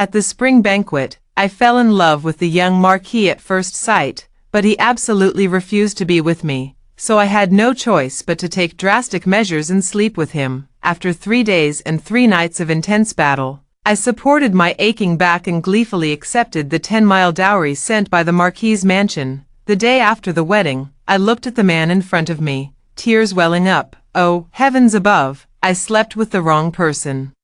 At the spring banquet, I fell in love with the young marquis at first sight, but he absolutely refused to be with me, so I had no choice but to take drastic measures and sleep with him. After 3 days and 3 nights of intense battle, I supported my aching back and gleefully accepted the 10-mile dowry sent by the marquis's mansion. The day after the wedding, I looked at the man in front of me, tears welling up. Oh, heavens above, I slept with the wrong person.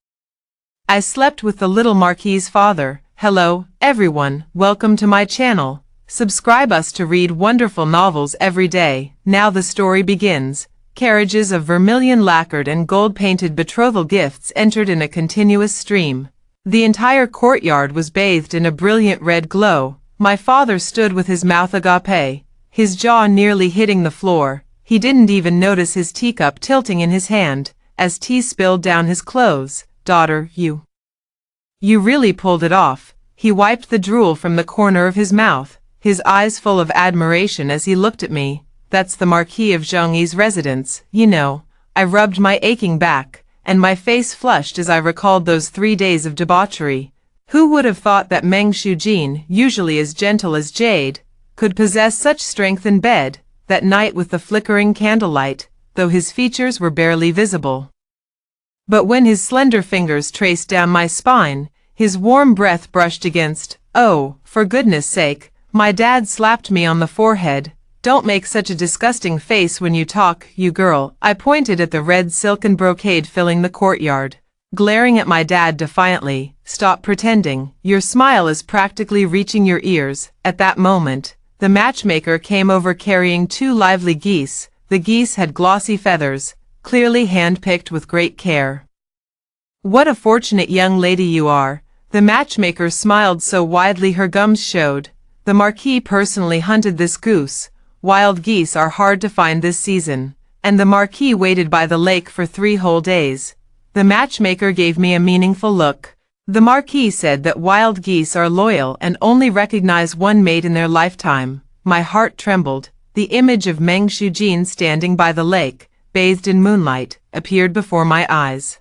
I slept with the little marquis's father. Hello, everyone, welcome to my channel. Subscribe us to read wonderful novels every day. Now the story begins. Carriages of vermilion lacquered and gold-painted betrothal gifts entered in a continuous stream. The entire courtyard was bathed in a brilliant red glow. My father stood with his mouth agape, his jaw nearly hitting the floor. He didn't even notice his teacup tilting in his hand, as tea spilled down his clothes. Daughter, you really pulled it off. He wiped the drool from the corner of his mouth, his eyes full of admiration as he looked at me. That's the Marquis of Zhongyi's residence, you know. I rubbed my aching back, and my face flushed as I recalled those 3 days of debauchery. Who would have thought that Meng Shujin, usually as gentle as jade, could possess such strength in bed, that night with the flickering candlelight, though his features were barely visible. But when his slender fingers traced down my spine, his warm breath brushed against. Oh, for goodness sake, my dad slapped me on the forehead. Don't make such a disgusting face when you talk, you girl. I pointed at the red silken brocade filling the courtyard, glaring at my dad defiantly. Stop pretending. Your smile is practically reaching your ears. At that moment, the matchmaker came over carrying 2 lively geese. The geese had glossy feathers, clearly hand-picked with great care. What a fortunate young lady you are. The matchmaker smiled so widely her gums showed. The marquis personally hunted this goose. Wild geese are hard to find this season, and the marquis waited by the lake for 3 whole days. The matchmaker gave me a meaningful look. The marquis said that wild geese are loyal and only recognize one mate in their lifetime. My heart trembled. The image of Meng Shujin standing by the lake, bathed in moonlight, appeared before my eyes.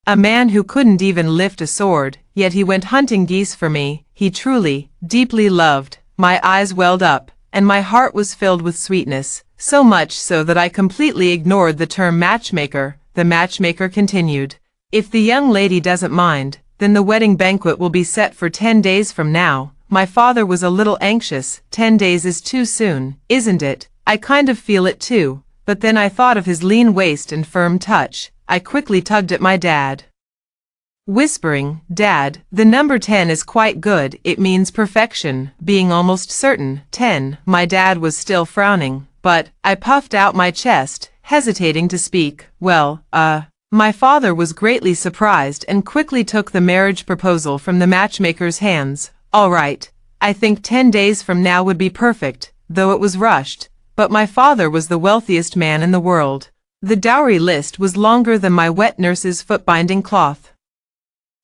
A man who couldn't even lift a sword, yet he went hunting geese for me. He truly, deeply loved. My eyes welled up, and my heart was filled with sweetness, so much so that I completely ignored the term matchmaker. The matchmaker continued. If the young lady doesn't mind, then the wedding banquet will be set for 10 days from now. My father was a little anxious. 10 days is too soon, isn't it? I kind of feel it too, but then I thought of his lean waist and firm touch. I quickly tugged at my dad, whispering, Dad, the number 10 is quite good. It means perfection, being almost certain. 10. My dad was still frowning, but I puffed out my chest, hesitating to speak. Well, my father was greatly surprised and quickly took the marriage proposal from the matchmaker's hands. All right, I think 10 days from now would be perfect, though it was rushed, but my father was the wealthiest man in the world. The dowry list was longer than my wet nurse's foot-binding cloth.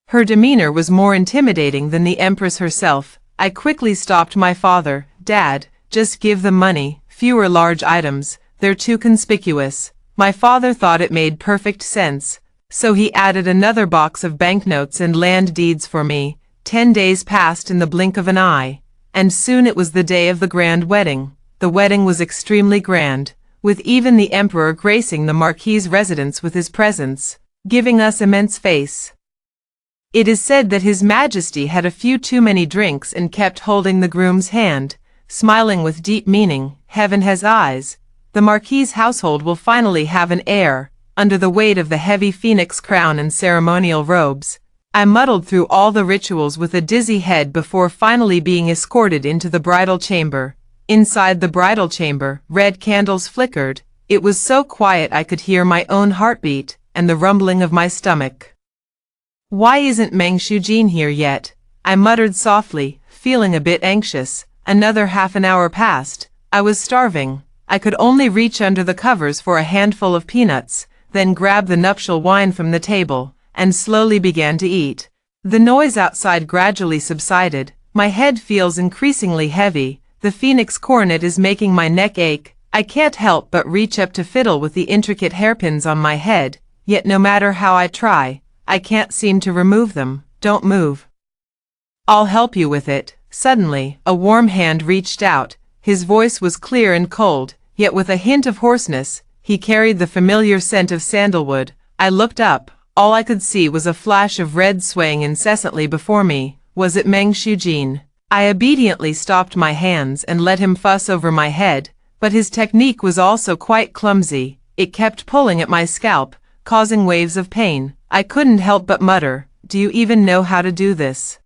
Her demeanor was more intimidating than the empress herself. I quickly stopped my father. Dad, just give them money, fewer large items, they're too conspicuous. My father thought it made perfect sense, so he added another box of banknotes and land deeds for me. 10 days passed in the blink of an eye, and soon it was the day of the grand wedding. The wedding was extremely grand, with even the emperor gracing the marquis's residence with his presence, giving us immense face. It is said that His Majesty had a few too many drinks and kept holding the groom's hand, smiling with deep meaning. Heaven has eyes. The marquis's household will finally have an heir, under the weight of the heavy phoenix crown and ceremonial robes. I muddled through all the rituals with a dizzy head before finally being escorted into the bridal chamber. Inside the bridal chamber, red candles flickered. It was so quiet I could hear my own heartbeat and the rumbling of my stomach. Why isn't Meng Shujin here yet? I muttered softly, feeling a bit anxious. Another half an hour passed. I was starving. I could only reach under the covers for a handful of peanuts, then grab the nuptial wine from the table, and slowly began to eat. The noise outside gradually subsided. My head feels increasingly heavy. The phoenix coronet is making my neck ache. I can't help but reach up to fiddle with the intricate hairpins on my head, yet no matter how I try, I can't seem to remove them. Don't move. I'll help you with it. Suddenly, a warm hand reached out. His voice was clear and cold, yet with a hint of hoarseness. He carried the familiar scent of sandalwood. I looked up. All I could see was a flash of red swaying incessantly before me. Was it Meng Shujin? I obediently stopped my hands and let him fuss over my head, but his technique was also quite clumsy. It kept pulling at my scalp, causing waves of pain. I couldn't help but mutter, "Do you even know how to do this?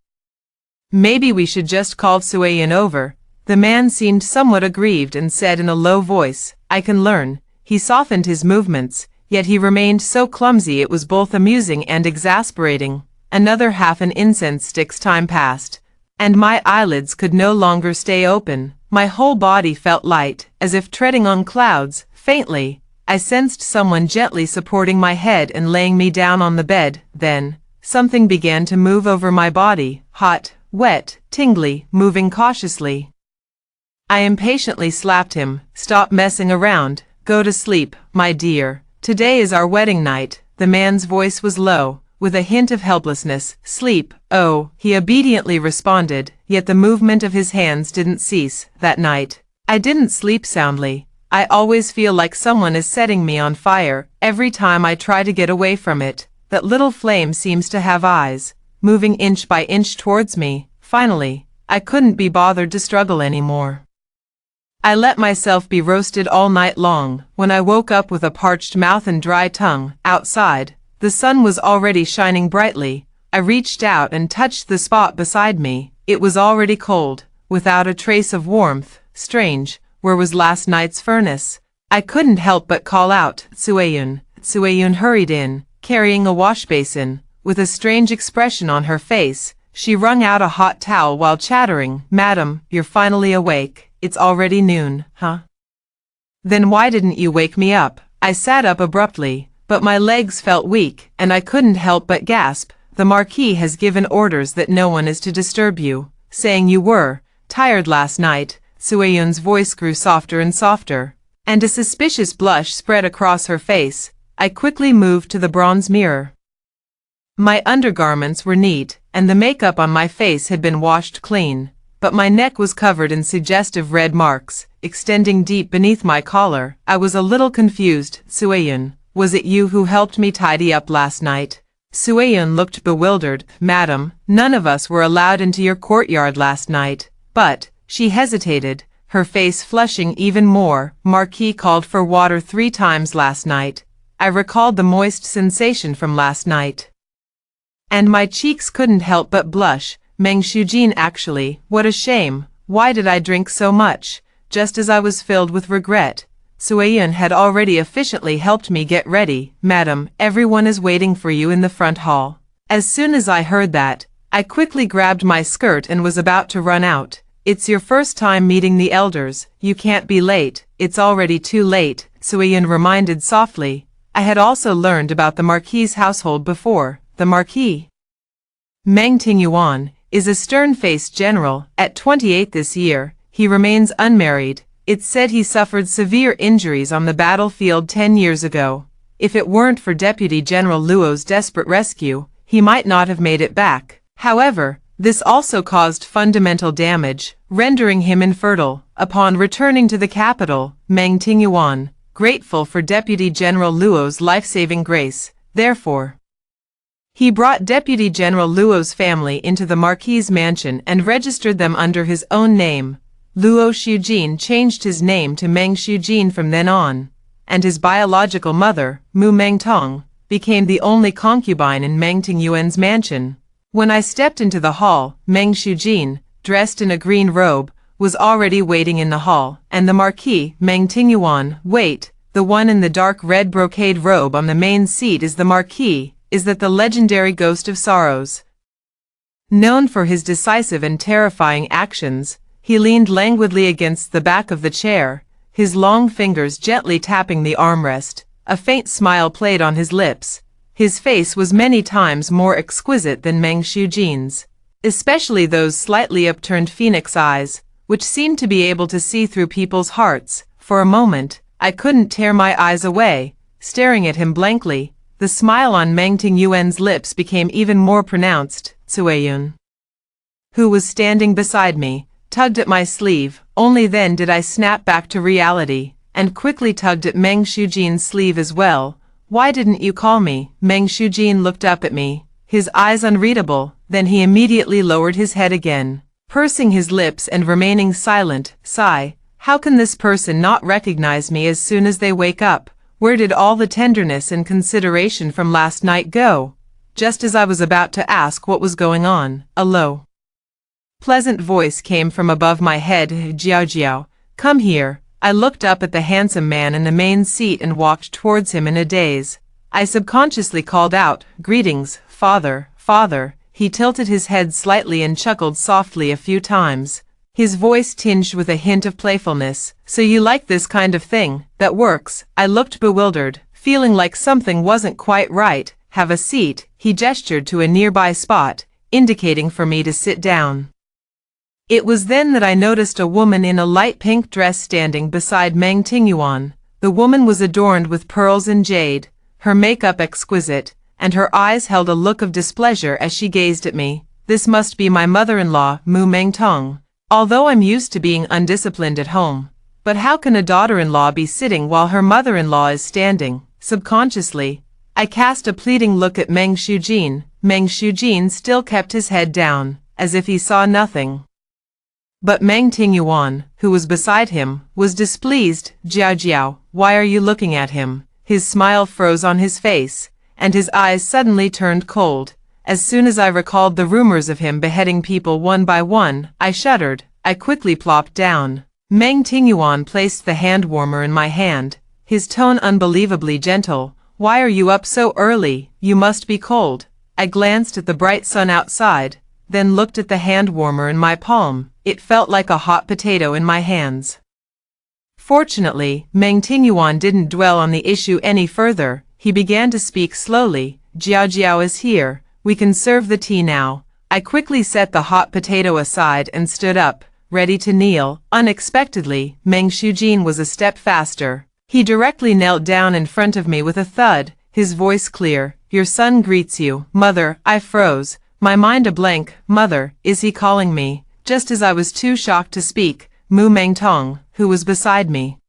Maybe we should just call Suayan over." The man seemed somewhat aggrieved and said in a low voice, "I can learn." He softened his movements, yet he remained so clumsy it was both amusing and exasperating. Another half an incense stick's time passed, and my eyelids could no longer stay open. My whole body felt light, as if treading on clouds. Faintly, I sensed someone gently supporting my head and laying me down on the bed. Then, something began to move over my body, hot, wet, tingly, moving cautiously. I impatiently slapped him. "Stop messing around. Go to sleep, my dear. Today is our wedding night." The man's voice was low, with a hint of helplessness. "Sleep." "Oh," he obediently responded, yet the movement of his hands didn't cease. That night, I didn't sleep soundly. I always feel like someone is setting me on fire. Every time I try to get away from it, that little flame seems to have eyes, moving inch by inch towards me. Finally, I couldn't be bothered to struggle anymore. I let myself be roasted all night long. When I woke up with a parched mouth and dry tongue, outside, the sun was already shining brightly. I reached out and touched the spot beside me. It was already cold, without a trace of warmth. Strange, where was last night's furnace? I couldn't help but call out, "Suayun." Suayun hurried in, carrying a wash basin. With a strange expression on her face, she wrung out a hot towel while chattering, "Madam, you're finally awake. It's already noon, huh? Then why didn't you wake me up?" I sat up abruptly, but my legs felt weak, and I couldn't help but gasp. "The Marquis has given orders that no one is to disturb you, saying you were tired last night." Suayun's voice grew softer and softer, and a suspicious blush spread across her face. I quickly moved to the bronze mirror. My undergarments were neat, and the makeup on my face had been washed clean, but my neck was covered in suggestive red marks, extending deep beneath my collar. I was a little confused. "Suayun, was it you who helped me tidy up last night?" Suayun looked bewildered. "Madam, none of us were allowed into your courtyard last night." But she hesitated, her face flushing even more. "Marquis called for water 3 times last night." I recalled the moist sensation from last night, and my cheeks couldn't help but blush. Meng Shujin actually, what a shame. Why did I drink so much? Just as I was filled with regret, Suayun had already efficiently helped me get ready. "Madam, everyone is waiting for you in the front hall." As soon as I heard that, I quickly grabbed my skirt and was about to run out. "It's your first time meeting the elders. You can't be late. It's already too late," Suayun reminded softly. I had also learned about the Marquis's household before. The Marquis, Meng Tingyuan, is a stern-faced general. At 28 this year, he remains unmarried. It's said he suffered severe injuries on the battlefield 10 years ago. If it weren't for Deputy General Luo's desperate rescue, he might not have made it back. However, this also caused fundamental damage, rendering him infertile. Upon returning to the capital, Meng Tingyuan, grateful for Deputy General Luo's life-saving grace, therefore, he brought Deputy General Luo's family into the Marquis's mansion and registered them under his own name. Luo Shujin changed his name to Meng Shujin from then on, and his biological mother, Mu Mengtong, became the only concubine in Meng Tingyuan's mansion. When I stepped into the hall, Meng Shujin, dressed in a green robe, was already waiting in the hall, and the Marquis, Meng Tingyuan, wait, the one in the dark red brocade robe on the main seat is the Marquis. Is that the legendary Ghost of Sorrows? Known for his decisive and terrifying actions, he leaned languidly against the back of the chair, his long fingers gently tapping the armrest. A faint smile played on his lips. His face was many times more exquisite than Meng Shujin's, especially those slightly upturned phoenix eyes, which seemed to be able to see through people's hearts. For a moment, I couldn't tear my eyes away, staring at him blankly. The smile on Meng Tingyuan's lips became even more pronounced. "Suayun, who was standing beside me, tugged at my sleeve. Only then did I snap back to reality, and quickly tugged at Meng Shujin's sleeve as well. "Why didn't you call me?" Meng Shujin looked up at me, his eyes unreadable, then he immediately lowered his head again, pursing his lips and remaining silent. Sigh, how can this person not recognize me as soon as they wake up? Where did all the tenderness and consideration from last night go? Just as I was about to ask what was going on, a low, pleasant voice came from above my head. "Jiao Jiao, come here." I looked up at the handsome man in the main seat and walked towards him in a daze. I subconsciously called out, "Greetings, father, father." He tilted his head slightly and chuckled softly a few times, his voice tinged with a hint of playfulness. "So you like this kind of thing? That works." I looked bewildered, feeling like something wasn't quite right. "Have a seat." He gestured to a nearby spot, indicating for me to sit down. It was then that I noticed a woman in a light pink dress standing beside Meng Tingyuan. The woman was adorned with pearls and jade, her makeup exquisite, and her eyes held a look of displeasure as she gazed at me. This must be my mother-in-law, Mu Mengtong. Although I'm used to being undisciplined at home, but how can a daughter-in-law be sitting while her mother-in-law is standing? Subconsciously, I cast a pleading look at Meng Shujin. Meng Shujin still kept his head down, as if he saw nothing. But Meng Tingyuan, who was beside him, was displeased. "Jiao Jiao, why are you looking at him?" His smile froze on his face, and his eyes suddenly turned cold. As soon as I recalled the rumors of him beheading people one by one, I shuddered. I quickly plopped down. Meng Tingyuan placed the hand warmer in my hand, his tone unbelievably gentle. "Why are you up so early? You must be cold." I glanced at the bright sun outside, then looked at the hand warmer in my palm. It felt like a hot potato in my hands. Fortunately, Meng Tingyuan didn't dwell on the issue any further. He began to speak slowly. "Jiao Jiao is here. We can serve the tea now." I quickly set the hot potato aside and stood up, ready to kneel. Unexpectedly, Meng Shujin was a step faster. He directly knelt down in front of me with a thud, his voice clear. "Your son greets you." "Mother." I froze, my mind a blank. "Mother, is he calling me?" Just as I was too shocked to speak, Mu Mengtong, who was beside me,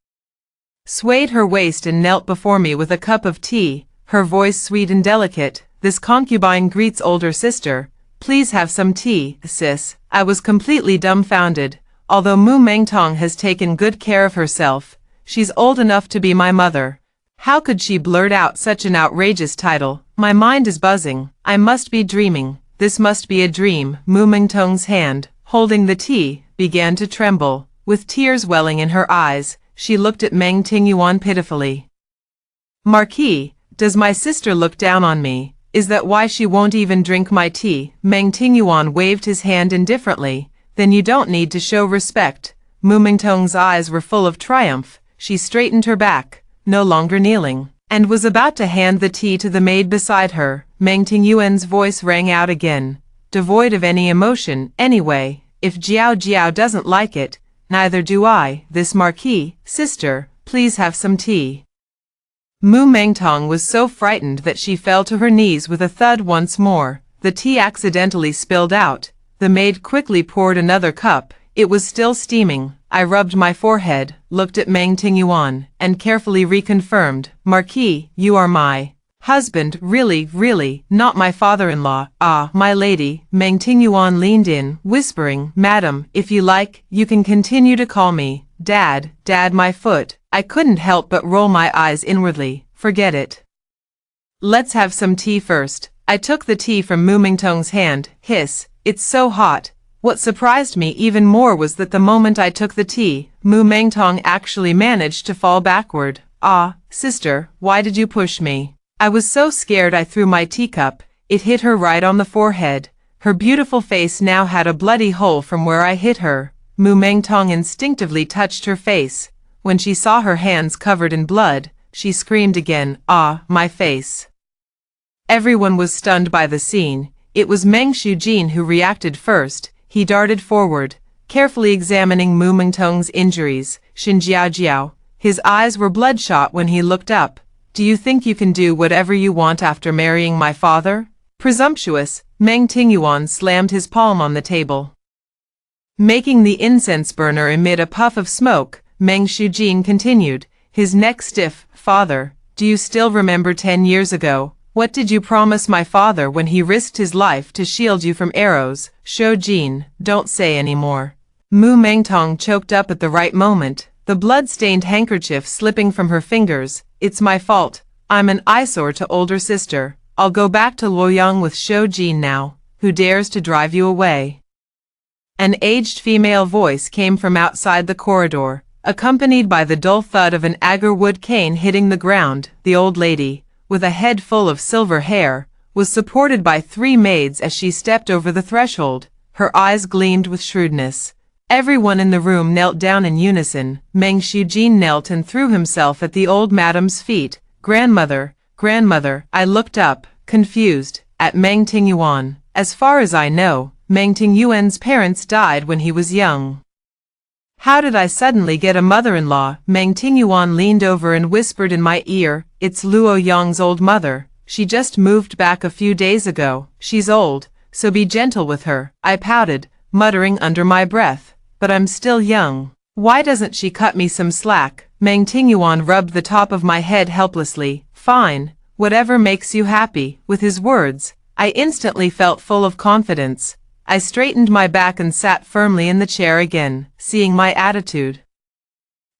swayed her waist and knelt before me with a cup of tea, her voice sweet and delicate. "This concubine greets older sister. Please have some tea, sis." I was completely dumbfounded. Although Mu Mengtong has taken good care of herself, she's old enough to be my mother. How could she blurt out such an outrageous title? My mind is buzzing. I must be dreaming. This must be a dream. Mu Mengtong's hand, holding the tea, began to tremble. With tears welling in her eyes, she looked at Meng Tingyuan pitifully. "Marquis, does my sister look down on me? Is that why she won't even drink my tea?" Meng Tingyuan waved his hand indifferently. "Then you don't need to show respect." Mu Mengtong's eyes were full of triumph. She straightened her back, no longer kneeling, and was about to hand the tea to the maid beside her. Meng Tingyuan's voice rang out again, devoid of any emotion. "Anyway, if Jiao Jiao doesn't like it, neither do I. This Marquis, sister, please have some tea." Mu Mengtong was so frightened that she fell to her knees with a thud once more. The tea accidentally spilled out. The maid quickly poured another cup. It was still steaming. I rubbed my forehead, looked at Meng Tingyuan, and carefully reconfirmed, "Marquis, you are my husband, really, not my father-in-law." "Ah, my lady." Meng Tingyuan leaned in, whispering, "Madam, if you like, you can continue to call me Dad, my foot." I couldn't help but roll my eyes inwardly. "Forget it. Let's have some tea first." I took the tea from Mu Mengtong's hand. Hiss, "It's so hot." What surprised me even more was that the moment I took the tea, Mu Mengtong actually managed to fall backward. "Ah, sister, why did you push me?" I was so scared I threw my teacup. It hit her right on the forehead. Her beautiful face now had a bloody hole from where I hit her. Mu Mengtong instinctively touched her face. When she saw her hands covered in blood, she screamed again, "Ah, my face." Everyone was stunned by the scene. It was Meng Shujin who reacted first. He darted forward, carefully examining Mu Mengtong's injuries. "Xin Jiao Jiao." His eyes were bloodshot when he looked up. "Do you think you can do whatever you want after marrying my father?" Presumptuous. Meng Tingyuan slammed his palm on the table. Making the incense burner emit a puff of smoke, Meng Shujin continued, his neck stiff. Father, do you still remember 10 years ago? What did you promise my father when he risked his life to shield you from arrows? Shujin, don't say any more. Mu Mengtong choked up at the right moment, the blood-stained handkerchief slipping from her fingers. It's my fault. I'm an eyesore to older sister. I'll go back to Luoyang with Shujin now. Who dares to drive you away? An aged female voice came from outside the corridor, accompanied by the dull thud of an agar-wood cane hitting the ground. The old lady, with a head full of silver hair, was supported by 3 maids as she stepped over the threshold. Her eyes gleamed with shrewdness. Everyone in the room knelt down in unison. Meng Shujin knelt and threw himself at the old madam's feet. Grandmother, grandmother. I looked up, confused, at Meng Tingyuan. As far as I know, Meng Tingyuan's parents died when he was young. How did I suddenly get a mother-in-law? Meng Tingyuan leaned over and whispered in my ear, it's Luo Yang's old mother. She just moved back a few days ago. She's old, so be gentle with her. I pouted, muttering under my breath, but I'm still young. Why doesn't she cut me some slack? Meng Tingyuan rubbed the top of my head helplessly. Fine, whatever makes you happy. With his words, I instantly felt full of confidence. I straightened my back and sat firmly in the chair again, seeing my attitude.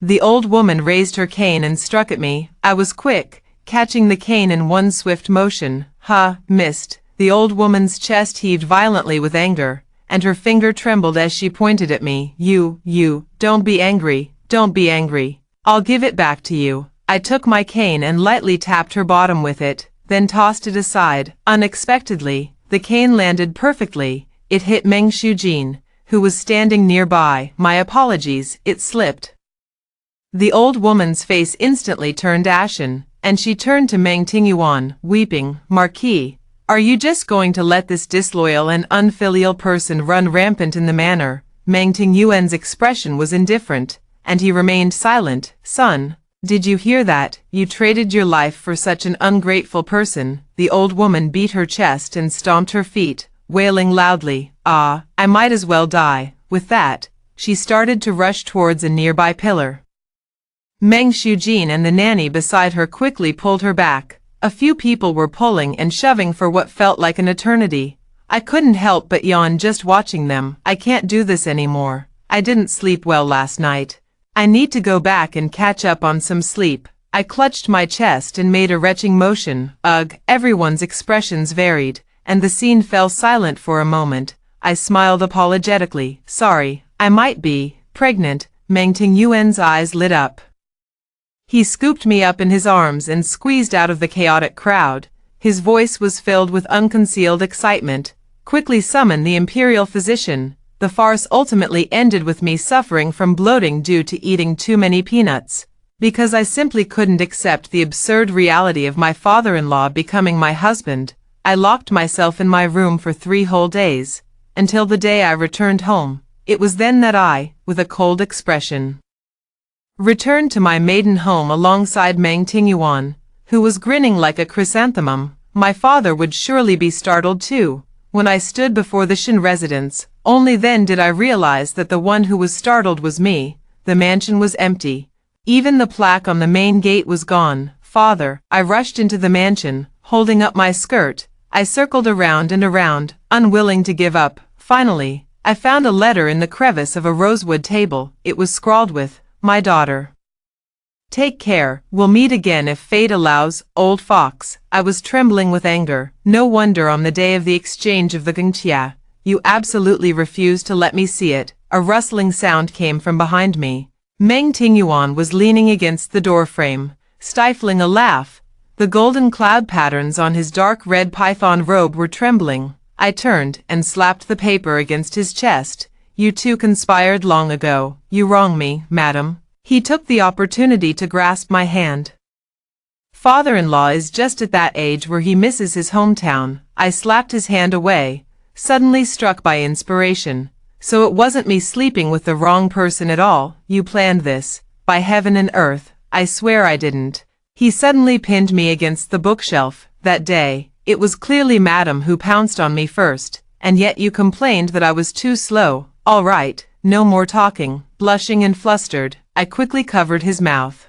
The old woman raised her cane and struck at me. I was quick, catching the cane in one swift motion. Missed. The old woman's chest heaved violently with anger, and her finger trembled as she pointed at me. You, don't be angry, don't be angry. I'll give it back to you. I took my cane and lightly tapped her bottom with it, then tossed it aside. Unexpectedly, the cane landed perfectly. It hit Meng Shujin, who was standing nearby. My apologies, it slipped. The old woman's face instantly turned ashen, and she turned to Meng Tingyuan, weeping. Marquis, are you just going to let this disloyal and unfilial person run rampant in the manor? Meng Tingyuan's expression was indifferent, and he remained silent. Son, did you hear that? You traded your life for such an ungrateful person. The old woman beat her chest and stomped her feet, wailing loudly. I might as well die. With that, she started to rush towards a nearby pillar. Meng Shujin and the nanny beside her quickly pulled her back. A few people were pulling and shoving for what felt like an eternity. I couldn't help but yawn just watching them. I can't do this anymore. I didn't sleep well last night. I need to go back and catch up on some sleep. I clutched my chest and made a retching motion. Ugh, everyone's expressions varied, and the scene fell silent for a moment. I smiled apologetically. Sorry, I might be pregnant. Meng Tingyuan's eyes lit up. He scooped me up in his arms and squeezed out of the chaotic crowd. His voice was filled with unconcealed excitement. Quickly summon the imperial physician. The farce ultimately ended with me suffering from bloating due to eating too many peanuts. Because I simply couldn't accept the absurd reality of my father-in-law becoming my husband, I locked myself in my room for 3 whole days, until the day I returned home. It was then that I, with a cold expression, returned to my maiden home alongside Meng Tingyuan, who was grinning like a chrysanthemum. My father would surely be startled too. When I stood before the Shin residence, only then did I realize that the one who was startled was me. The mansion was empty. Even the plaque on the main gate was gone. Father, I rushed into the mansion, holding up my skirt. I circled around and around, unwilling to give up. Finally, I found a letter in the crevice of a rosewood table. It was scrawled with, "My daughter. Take care, we'll meet again if fate allows, old fox." I was trembling with anger. No wonder on the day of the exchange of the gongtia, you absolutely refused to let me see it. A rustling sound came from behind me. Meng Tingyuan was leaning against the doorframe, stifling a laugh. The golden cloud patterns on his dark red python robe were trembling. I turned and slapped the paper against his chest. You two conspired long ago. You wrong me, madam. He took the opportunity to grasp my hand. Father-in-law is just at that age where he misses his hometown. I slapped his hand away, suddenly struck by inspiration. So it wasn't me sleeping with the wrong person at all. You planned this. By heaven and earth, I swear I didn't. He suddenly pinned me against the bookshelf. That day, it was clearly madam who pounced on me first, and yet you complained that I was too slow. All right, no more talking. Blushing and flustered, I quickly covered his mouth.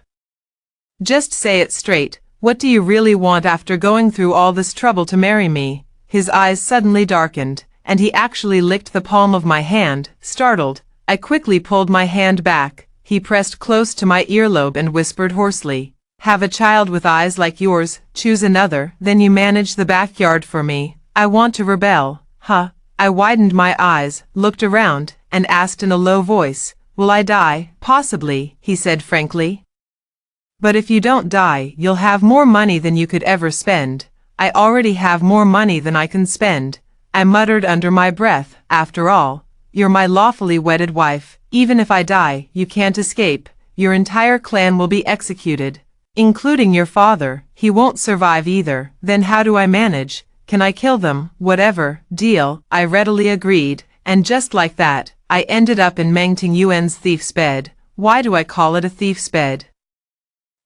Just say it straight. What do you really want after going through all this trouble to marry me? His eyes suddenly darkened, and he actually licked the palm of my hand. Startled, I quickly pulled my hand back. He pressed close to my earlobe and whispered hoarsely, "Have a child with eyes like yours, choose another, then you manage the backyard for me. I want to rebel." Huh? I widened my eyes, looked around, and asked in a low voice, "Will I die?" "Possibly," he said frankly. "But if you don't die, you'll have more money than you could ever spend." "I already have more money than I can spend," I muttered under my breath. "After all, you're my lawfully wedded wife. Even if I die, you can't escape. Your entire clan will be executed, including your father. He won't survive either. Then how do I manage? Can I kill them?" "Whatever, deal," I readily agreed, and just like that, I ended up in Meng Tingyuan's thief's bed. Why do I call it a thief's bed?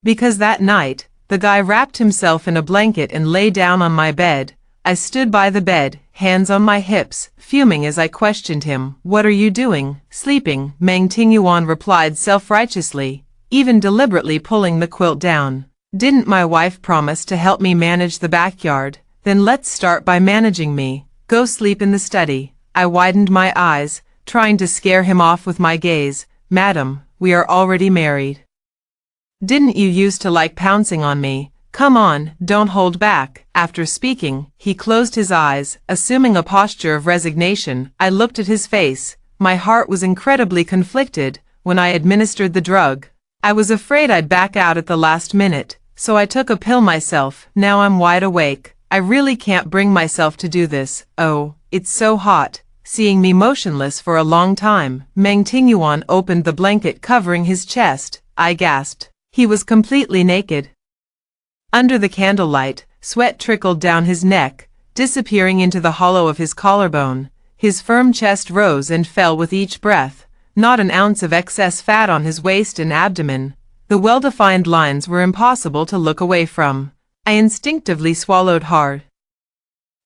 Because that night, the guy wrapped himself in a blanket and lay down on my bed. I stood by the bed, hands on my hips, fuming as I questioned him. "What are you doing?" "Sleeping," Meng Tingyuan replied self-righteously, even deliberately pulling the quilt down. "Didn't my wife promise to help me manage the backyard? Then let's start by managing me. Go sleep in the study." I widened my eyes, trying to scare him off with my gaze. "Madam, we are already married. Didn't you used to like pouncing on me? Come on, don't hold back." After speaking, he closed his eyes, assuming a posture of resignation. I looked at his face. My heart was incredibly conflicted when I administered the drug. I was afraid I'd back out at the last minute, so I took a pill myself. Now I'm wide awake. I really can't bring myself to do this. Oh, it's so hot. Seeing me motionless for a long time, Meng Tingyuan opened the blanket covering his chest. I gasped. He was completely naked. Under the candlelight, sweat trickled down his neck, disappearing into the hollow of his collarbone. His firm chest rose and fell with each breath, not an ounce of excess fat on his waist and abdomen. The well-defined lines were impossible to look away from. I instinctively swallowed hard,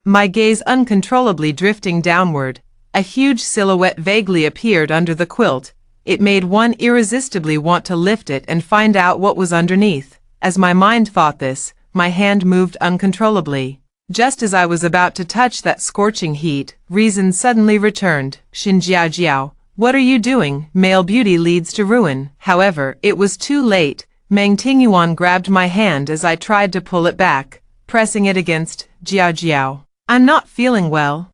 my gaze uncontrollably drifting downward. A huge silhouette vaguely appeared under the quilt. It made one irresistibly want to lift it and find out what was underneath. As my mind thought this, my hand moved uncontrollably. Just as I was about to touch that scorching heat, reason suddenly returned. "Xin Jiao Jiao, what are you doing? Male beauty leads to ruin." However, it was too late. Meng Tingyuan grabbed my hand as I tried to pull it back, pressing it against. "Jiao Jiao, I'm not feeling well."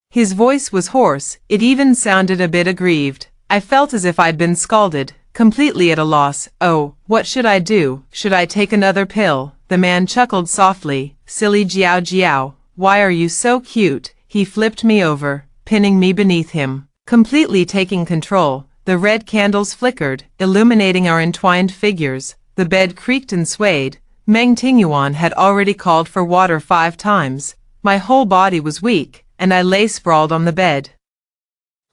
His voice was hoarse. It even sounded a bit aggrieved. I felt as if I'd been scalded, completely at a loss. "Oh, what should I do? Should I take another pill?" The man chuckled softly. "Silly Jiao Jiao, why are you so cute?" He flipped me over, pinning me beneath him. Completely taking control, the red candles flickered, illuminating our entwined figures. The bed creaked and swayed. Meng Tingyuan had already called for water 5 times. My whole body was weak, and I lay sprawled on the bed,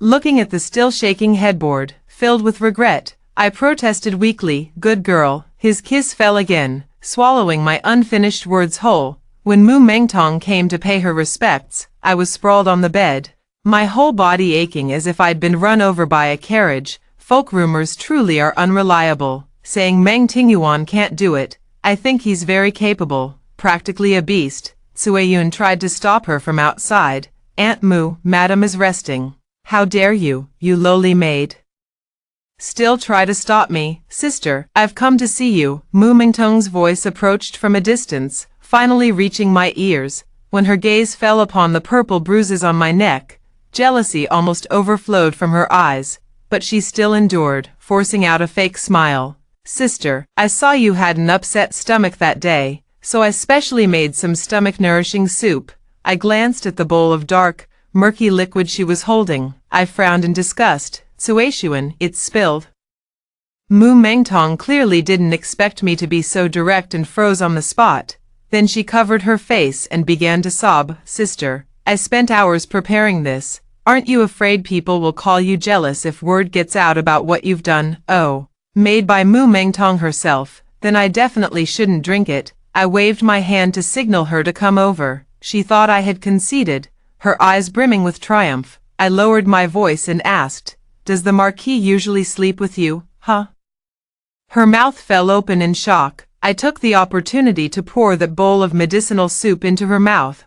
looking at the still shaking headboard. Filled with regret, I protested weakly, "Good girl." His kiss fell again, swallowing my unfinished words whole. When Mu Mengtong came to pay her respects, I was sprawled on the bed, my whole body aching as if I'd been run over by a carriage. Folk rumors truly are unreliable. Saying Meng Tingyuan can't do it, I think he's very capable, practically a beast. Cueyun tried to stop her from outside. "Aunt Mu, madam is resting." "How dare you, you lowly maid, still try to stop me?" "Sister, I've come to see you." Mu Mengtong's voice approached from a distance, finally reaching my ears. When her gaze fell upon the purple bruises on my neck, jealousy almost overflowed from her eyes, but she still endured, forcing out a fake smile. "Sister, I saw you had an upset stomach that day, so I specially made some stomach-nourishing soup." I glanced at the bowl of dark, murky liquid she was holding. I frowned in disgust. "Cueyun, it's spilled." Mu Mengtong clearly didn't expect me to be so direct and froze on the spot. Then she covered her face and began to sob. "Sister, I spent hours preparing this. Aren't you afraid people will call you jealous if word gets out about what you've done?" "Oh, made by Mu Mengtong herself, then I definitely shouldn't drink it." I waved my hand to signal her to come over. She thought I had conceded, her eyes brimming with triumph. I lowered my voice and asked, "Does the marquis usually sleep with you, huh?" Her mouth fell open in shock. I took the opportunity to pour that bowl of medicinal soup into her mouth.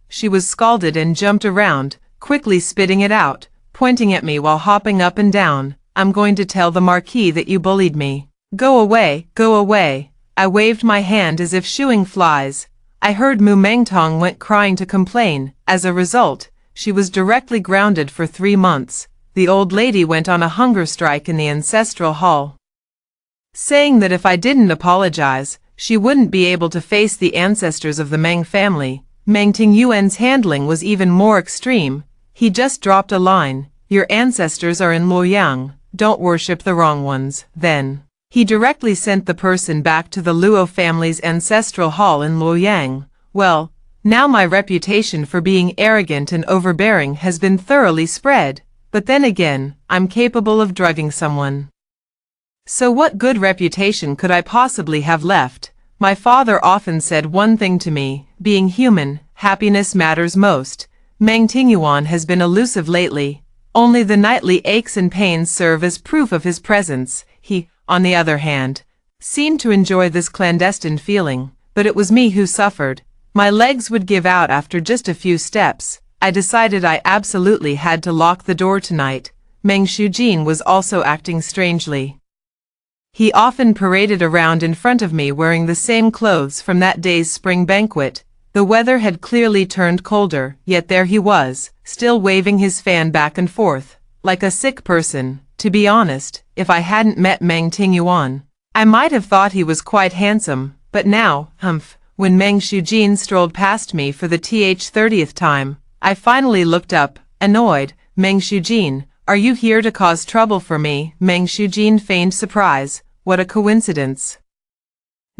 She was scalded and jumped around, quickly spitting it out, pointing at me while hopping up and down. "I'm going to tell the marquis that you bullied me. Go away, go away." I waved my hand as if shooing flies. I heard Mu Mengtong went crying to complain. As a result, she was directly grounded for 3 months. The old lady went on a hunger strike in the ancestral hall, saying that if I didn't apologize, she wouldn't be able to face the ancestors of the Meng family. Meng Tingyuan's handling was even more extreme. He just dropped a line, "Your ancestors are in Luoyang, don't worship the wrong ones." Then he directly sent the person back to the Luo family's ancestral hall in Luoyang. Well, now my reputation for being arrogant and overbearing has been thoroughly spread. But then again, I'm capable of drugging someone. So what good reputation could I possibly have left? My father often said one thing to me, being human, happiness matters most. Meng Tingyuan has been elusive lately. Only the nightly aches and pains serve as proof of his presence. He, on the other hand, seemed to enjoy this clandestine feeling, but it was me who suffered. My legs would give out after just a few steps. I decided I absolutely had to lock the door tonight. Meng Shujin was also acting strangely. He often paraded around in front of me wearing the same clothes from that day's spring banquet. The weather had clearly turned colder, yet there he was, still waving his fan back and forth, like a sick person. To be honest, if I hadn't met Meng Tingyuan, I might have thought he was quite handsome, but now, when Meng Shujin strolled past me for the 30th time, I finally looked up, annoyed. "Meng Shujin, are you here to cause trouble for me?" Meng Shujin feigned surprise. "What a coincidence."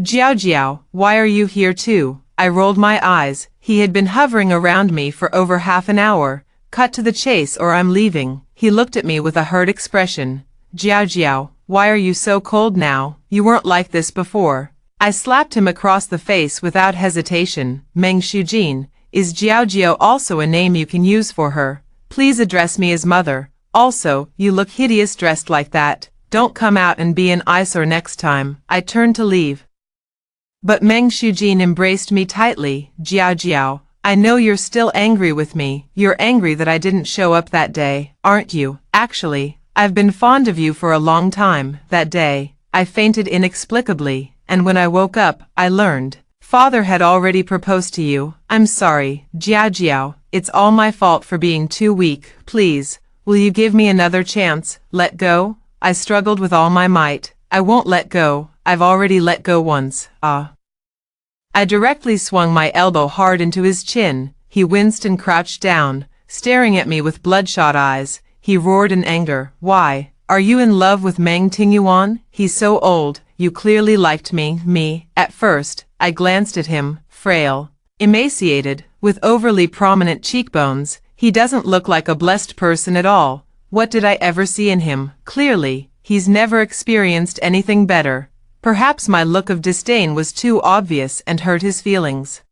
"Jiao Jiao, why are you here too?" I rolled my eyes. He had been hovering around me for over half an hour. "Cut to the chase or I'm leaving." He looked at me with a hurt expression. "Jiao Jiao, why are you so cold now? You weren't like this before." I slapped him across the face without hesitation. "Meng Shujin, is Jiao Jiao also a name you can use for her? Please address me as mother. Also, you look hideous dressed like that. Don't come out and be an eyesore next time." I turned to leave, but Meng Shujin embraced me tightly. "Jiao Jiao, I know you're still angry with me. You're angry that I didn't show up that day, aren't you? Actually, I've been fond of you for a long time. That day, I fainted inexplicably, and when I woke up, I learned Father had already proposed to you. I'm sorry, Jiao Jiao, it's all my fault for being too weak. Please, will you give me another chance? Let go?" I struggled with all my might. "I won't let go. I've already let go once." I directly swung my elbow hard into his chin. He winced and crouched down, staring at me with bloodshot eyes. He roared in anger. "Why? Are you in love with Meng Tingyuan? He's so old. You clearly liked me. At first, I glanced at him, frail, emaciated, with overly prominent cheekbones. He doesn't look like a blessed person at all. What did I ever see in him? Clearly, he's never experienced anything better. Perhaps my look of disdain was too obvious and hurt his feelings.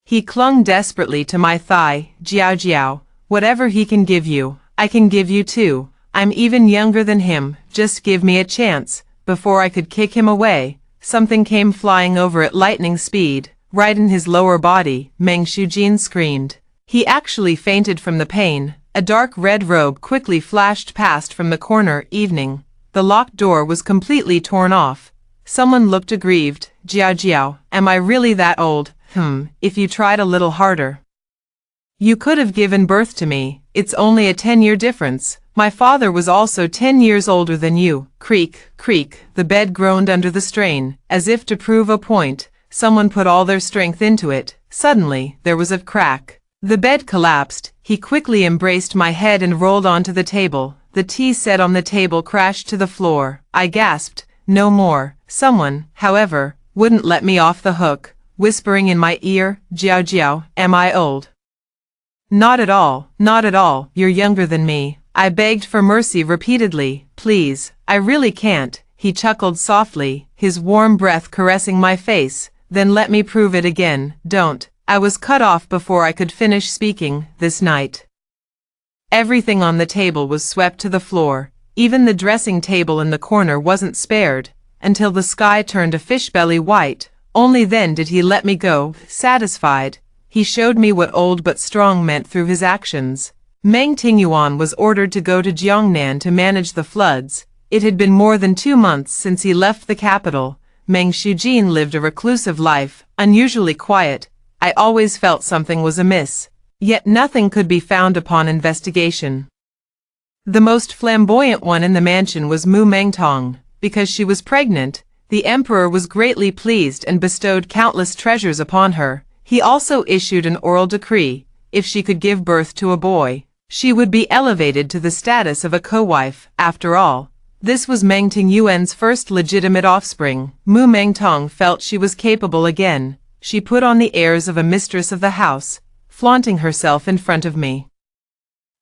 He clung desperately to my thigh. "Jiao Jiao, whatever he can give you, I can give you too. I'm even younger than him. Just give me a chance." Before I could kick him away, something came flying over at lightning speed, right in his lower body. Meng Shujin screamed. He actually fainted from the pain. A dark red robe quickly flashed past from the corner. Evening. The locked door was completely torn off. Someone looked aggrieved. "Jiao Jiao, am I really that old? If you tried a little harder, you could have given birth to me. It's only a 10-year difference. My father was also 10 years older than you." Creak, creak, the bed groaned under the strain. As if to prove a point, someone put all their strength into it. Suddenly, there was a crack. The bed collapsed. He quickly embraced my head and rolled onto the table. The tea set on the table crashed to the floor. I gasped. No more. Someone, however, wouldn't let me off the hook, whispering in my ear, "Jiao Jiao, am I old?" "Not at all, not at all. You're younger than me." I begged for mercy repeatedly. "Please, I really can't." He chuckled softly, his warm breath caressing my face. "Then let me prove it again." "Don't." I was cut off before I could finish speaking. "This night, Everything on the table was swept to the floor. Even the dressing table in the corner wasn't spared, until the sky turned a fish-belly white. Only then did he let me go, satisfied. He showed me what old but strong meant through his actions. Meng Tingyuan was ordered to go to Jiangnan to manage the floods. It had been more than 2 months since he left the capital. Meng Shujin lived a reclusive life, unusually quiet. I always felt something was amiss. Yet nothing could be found upon investigation. The most flamboyant one in the mansion was Mu Mengtong. Because she was pregnant, the emperor was greatly pleased and bestowed countless treasures upon her. He also issued an oral decree: if she could give birth to a boy, she would be elevated to the status of a co-wife. After all, this was Meng Tingyuan's first legitimate offspring. Mu Mengtong felt she was capable again. She put on the airs of a mistress of the house, flaunting herself in front of me.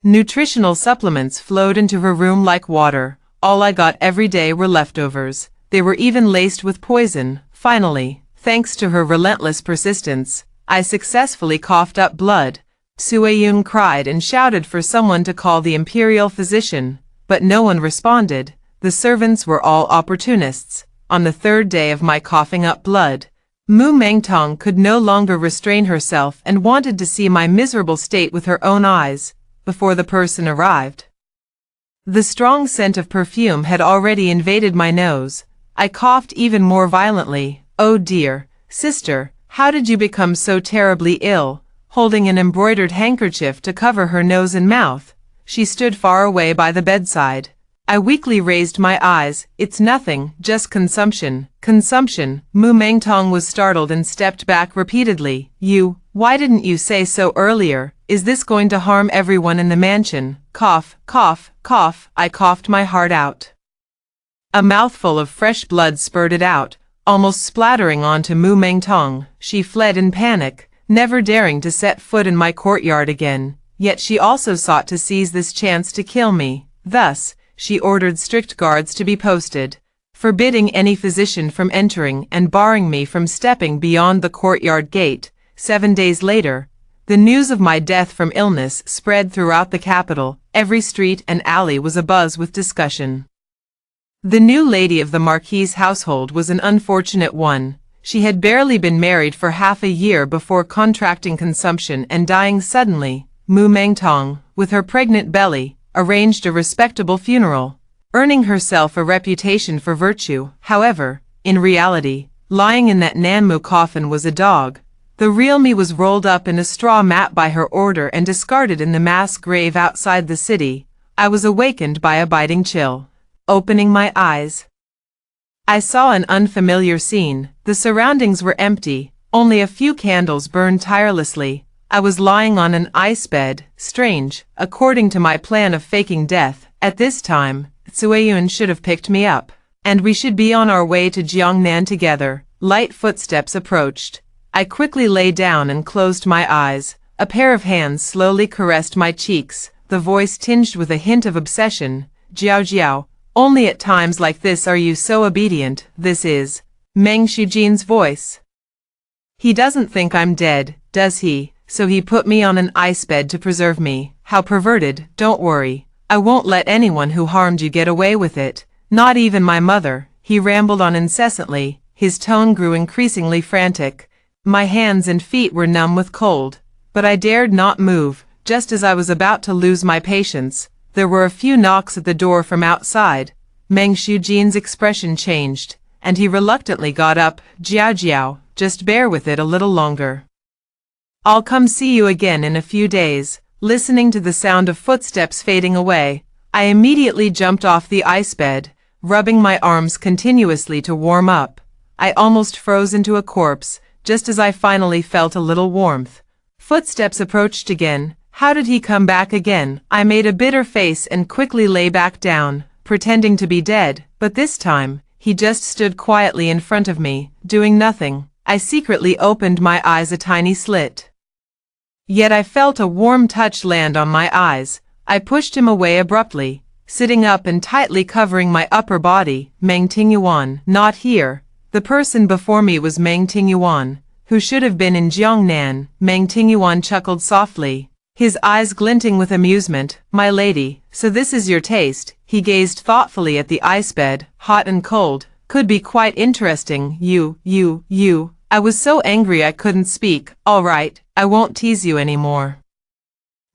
Nutritional supplements flowed into her room like water. All I got every day were leftovers. They were even laced with poison. Finally, thanks to her relentless persistence, I successfully coughed up blood. Sueyun cried and shouted for someone to call the imperial physician, but no one responded. The servants were all opportunists. On the 3rd day of my coughing up blood, Mu Mengtong could no longer restrain herself and wanted to see my miserable state with her own eyes. Before the person arrived, the strong scent of perfume had already invaded my nose. I coughed even more violently. "Oh dear, sister, how did you become so terribly ill?" Holding an embroidered handkerchief to cover her nose and mouth, she stood far away by the bedside. I weakly raised my eyes. "It's nothing, just consumption." "Consumption?" Mu Mengtong was startled and stepped back repeatedly. Why didn't you say so earlier? Is this going to harm everyone in the mansion?" Cough, cough, cough. I coughed my heart out. A mouthful of fresh blood spurted out, almost splattering onto Mu Mengtong. She fled in panic, never daring to set foot in my courtyard again. Yet she also sought to seize this chance to kill me. Thus, she ordered strict guards to be posted, forbidding any physician from entering and barring me from stepping beyond the courtyard gate. 7 days later, the news of my death from illness spread throughout the capital. Every street and alley was abuzz with discussion. The new lady of the marquis's household was an unfortunate one. She had barely been married for half a year before contracting consumption and dying suddenly. Mu Mengtong, with her pregnant belly, arranged a respectable funeral, earning herself a reputation for virtue. However, in reality, lying in that Nanmu coffin was a dog. The real me was rolled up in a straw mat by her order and discarded in the mass grave outside the city. I was awakened by a biting chill. Opening my eyes, I saw an unfamiliar scene. The surroundings were empty. Only a few candles burned tirelessly. I was lying on an ice bed. Strange, according to my plan of faking death. At this time, Sueyun should have picked me up, and we should be on our way to Jiangnan together. Light footsteps approached. I quickly lay down and closed my eyes. A pair of hands slowly caressed my cheeks, the voice tinged with a hint of obsession. "Jiao Jiao, only at times like this are you so obedient." This is Meng Shujin's voice. "He doesn't think I'm dead, does he? So he put me on an ice bed to preserve me. How perverted." "Don't worry. I won't let anyone who harmed you get away with it. Not even my mother." He rambled on incessantly. His tone grew increasingly frantic. My hands and feet were numb with cold, but I dared not move. Just as I was about to lose my patience, there were a few knocks at the door from outside. Meng Shujin's expression changed, and he reluctantly got up. "Jiao Jiao, just bear with it a little longer. I'll come see you again in a few days." Listening to the sound of footsteps fading away, I immediately jumped off the ice bed, rubbing my arms continuously to warm up. I almost froze into a corpse, just as I finally felt a little warmth. Footsteps approached again. How did he come back again? I made a bitter face and quickly lay back down, pretending to be dead, but this time, he just stood quietly in front of me, doing nothing. I secretly opened my eyes a tiny slit. Yet I felt a warm touch land on my eyes. I pushed him away abruptly, sitting up and tightly covering my upper body. "Meng Tingyuan, not here." The person before me was Meng Tingyuan, who should have been in Jiangnan. Meng Tingyuan chuckled softly. His eyes glinting with amusement. "My lady, so this is your taste." He gazed thoughtfully at the ice bed, hot and cold. "Could be quite interesting. You. I was so angry I couldn't speak. All right, I won't tease you anymore."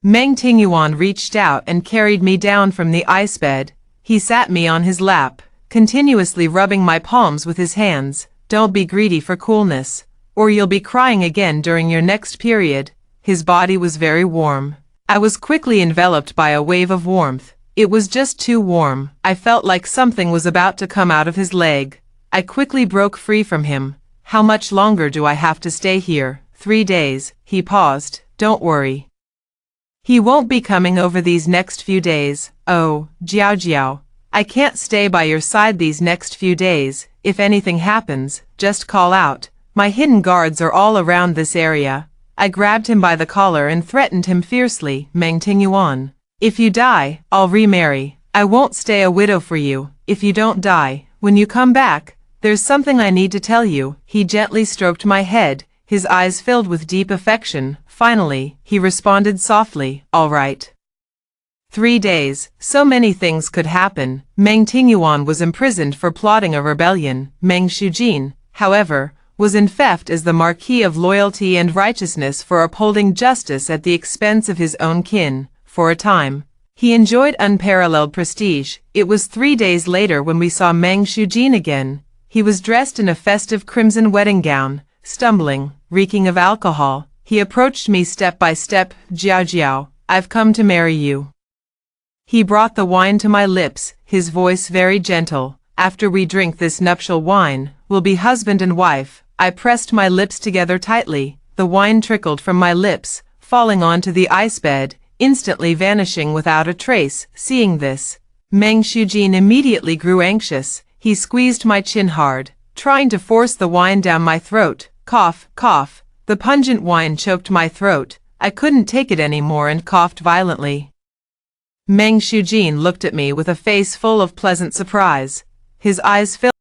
Meng Tingyuan reached out and carried me down from the ice bed. He sat me on his lap, continuously rubbing my palms with his hands. "Don't be greedy for coolness, or you'll be crying again during your next period." His body was very warm. I was quickly enveloped by a wave of warmth. It was just too warm. I felt like something was about to come out of his leg. I quickly broke free from him. "How much longer do I have to stay here?" 3 days. He paused. "Don't worry. He won't be coming over these next few days." "Oh, Jiao. I can't stay by your side these next few days. If anything happens, just call out. My hidden guards are all around this area." I grabbed him by the collar and threatened him fiercely. "Meng Tingyuan, if you die, I'll remarry. I won't stay a widow for you. If you don't die, when you come back, there's something I need to tell you." He gently stroked my head, his eyes filled with deep affection. Finally, he responded softly, "All right." 3 days, so many things could happen. Meng Tingyuan was imprisoned for plotting a rebellion. Meng Shujin, however, was in theft as the Marquis of Loyalty and Righteousness for upholding justice at the expense of his own kin. For a time, he enjoyed unparalleled prestige. It was 3 days later when we saw Meng Shujin again. He was dressed in a festive crimson wedding gown, stumbling, reeking of alcohol. He approached me step by step. "Jiao, I've come to marry you." He brought the wine to my lips, his voice very gentle. "After we drink this nuptial wine, we'll be husband and wife." I pressed my lips together tightly. The wine trickled from my lips, falling onto the ice bed, instantly vanishing without a trace. Seeing this, Meng Shujin immediately grew anxious. He squeezed my chin hard, trying to force the wine down my throat. Cough, cough. The pungent wine choked my throat. I couldn't take it anymore and coughed violently. Meng Shujin looked at me with a face full of pleasant surprise. His eyes filled